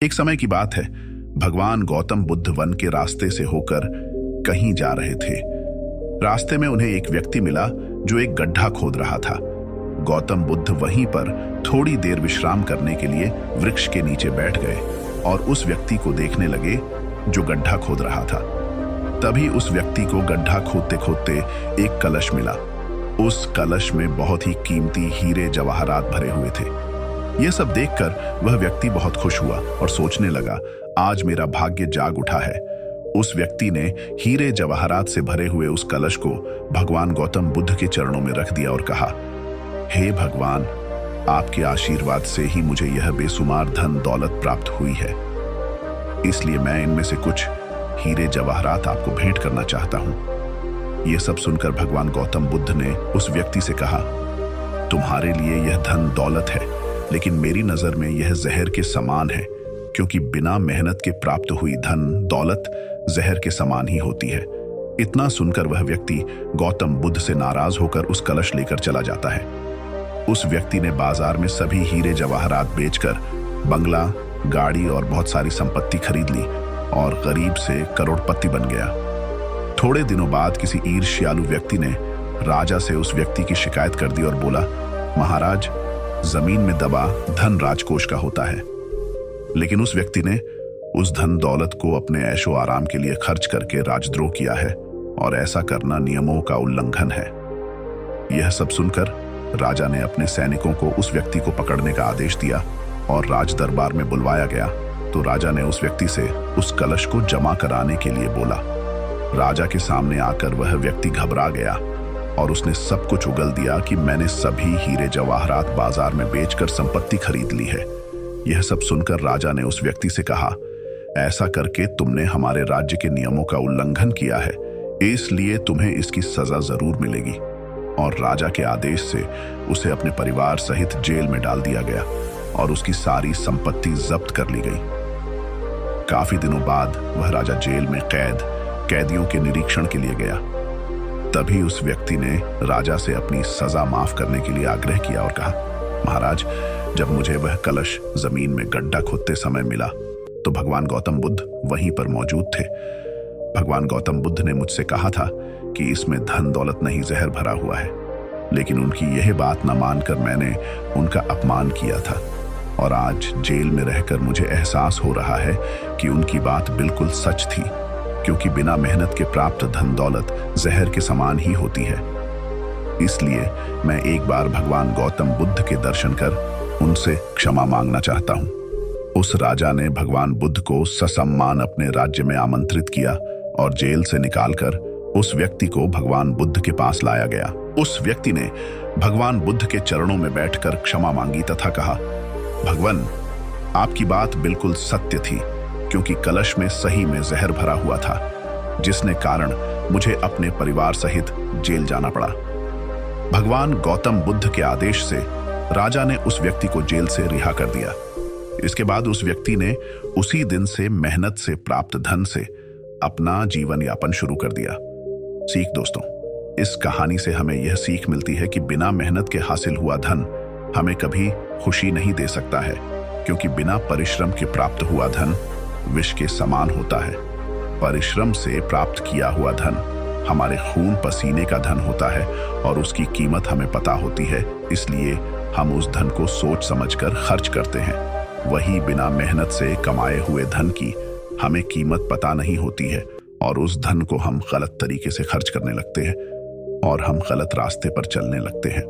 एक समय की बात है, भगवान गौतम बुद्ध वन के रास्ते से होकर कहीं जा रहे थे। रास्ते में उन्हें एक व्यक्ति मिला जो एक गड्ढा खोद रहा था। गौतम बुद्ध वहीं पर थोड़ी देर विश्राम करने के लिए वृक्ष के नीचे बैठ गए और उस व्यक्ति को देखने लगे जो गड्ढा खोद रहा था। तभी उस व्यक्ति को गड्ढा खोदते खोदते एक कलश मिला। उस कलश में बहुत ही कीमती हीरे जवाहरात भरे हुए थे। यह सब देखकर वह व्यक्ति बहुत खुश हुआ और सोचने लगा, आज मेरा भाग्य जाग उठा है। उस व्यक्ति ने हीरे जवाहरात से भरे हुए उस कलश को भगवान गौतम बुद्ध के चरणों में रख दिया और कहा, हे भगवान, आपके आशीर्वाद से ही मुझे यह बेसुमार धन दौलत प्राप्त हुई है, इसलिए मैं इनमें से कुछ हीरे जवाहरात आपको भेंट करना चाहता हूं। यह सब सुनकर भगवान गौतम बुद्ध ने उस व्यक्ति से कहा, तुम्हारे लिए यह धन दौलत है, लेकिन मेरी नजर में यह जहर के समान है, क्योंकि बिना मेहनत के प्राप्त हुई धन दौलत जहर के समान ही होती है। इतना सुनकर वह व्यक्ति गौतम बुद्ध से नाराज होकर उस कलश लेकर चला जाता है। उस व्यक्ति ने बाजार में सभी हीरे जवाहरात बेचकर बंगला, गाड़ी और बहुत सारी संपत्ति खरीद ली और गरीब से करोड़पति बन गया। थोड़े दिनों बाद किसी ईर्ष्यालु व्यक्ति ने राजा से उस व्यक्ति की शिकायत कर दी और बोला, महाराज, जमीन में दबा धन राजकोष का होता है। लेकिन उस व्यक्ति ने उस धन दौलत को अपने ऐशो आराम के लिए खर्च करके राजद्रोह किया है और ऐसा करना नियमों का उल्लंघन है। यह सब सुनकर राजा ने अपने सैनिकों को उस व्यक्ति को पकड़ने का आदेश दिया और राज दरबार में बुलवाया गया तो राजा ने उस व्यक्ति से उस कलश को जमा कराने के लिए बोला। राजा के सामने आकर वह व्यक्ति घबरा गया और उसने सब कुछ उगल दिया कि मैंने सभी हीरे जवाहरात बाजार में बेचकर संपत्ति खरीद ली है। यह सब सुनकर राजा ने उस व्यक्ति से कहा, ऐसा करके तुमने हमारे राज्य के नियमों का उल्लंघन किया है, इसलिए तुम्हें इसकी सजा जरूर मिलेगी। और राजा के आदेश से उसे अपने परिवार सहित जेल में डाल दिया गया और उसकी सारी संपत्ति जब्त कर ली गई। काफी दिनों बाद वह राजा जेल में कैदियों के निरीक्षण के लिए गया। तभी उस व्यक्ति ने राजा से अपनी सजा माफ करने के लिए आग्रह किया और कहा, महाराज, जब मुझे वह कलश जमीन में गड्ढा खोदते समय मिला तो भगवान गौतम बुद्ध वहीं पर मौजूद थे। भगवान गौतम बुद्ध ने मुझसे कहा था कि इसमें धन दौलत नहीं जहर भरा हुआ है, लेकिन उनकी यह बात न मानकर मैंने उनका अपमान किया था और आज जेल में रहकर मुझे एहसास हो रहा है कि उनकी बात बिल्कुल सच थी, क्योंकि बिना मेहनत के प्राप्त धन दौलत जहर के समान ही होती है। इसलिए मैं एक बार भगवान गौतम बुद्ध के दर्शन कर उनसे क्षमा मांगना चाहता हूँ। उस राजा ने भगवान बुद्ध को ससम्मान अपने राज्य में आमंत्रित किया और जेल से निकालकर उस व्यक्ति को भगवान बुद्ध के पास लाया गया। उस व्यक्ति ने भगवान बुद्ध के चरणों में बैठकर क्षमा मांगी तथा कहा, भगवान, आपकी बात बिल्कुल सत्य थी, क्योंकि कलश में सही में जहर भरा हुआ था, जिसने कारण मुझे अपने परिवार सहित जेल जाना पड़ा। भगवान गौतम बुद्ध के आदेश से राजा ने उस व्यक्ति को जेल से रिहा कर दिया। इसके बाद उस व्यक्ति ने उसी दिन से मेहनत से प्राप्त धन से अपना जीवन यापन शुरू कर दिया। सीख दोस्तों, इस कहानी से हमें यह सीख मिलती है कि बिना मेहनत के हासिल हुआ धन हमें कभी खुशी नहीं दे सकता है, क्योंकि बिना परिश्रम के प्राप्त हुआ धन विष के समान होता है। परिश्रम से प्राप्त किया हुआ धन हमारे खून पसीने का धन होता है और उसकी कीमत हमें पता होती है, इसलिए हम उस धन को सोच समझकर खर्च करते हैं। वही बिना मेहनत से कमाए हुए धन की हमें कीमत पता नहीं होती है और उस धन को हम गलत तरीके से खर्च करने लगते हैं और हम गलत रास्ते पर चलने लगते हैं।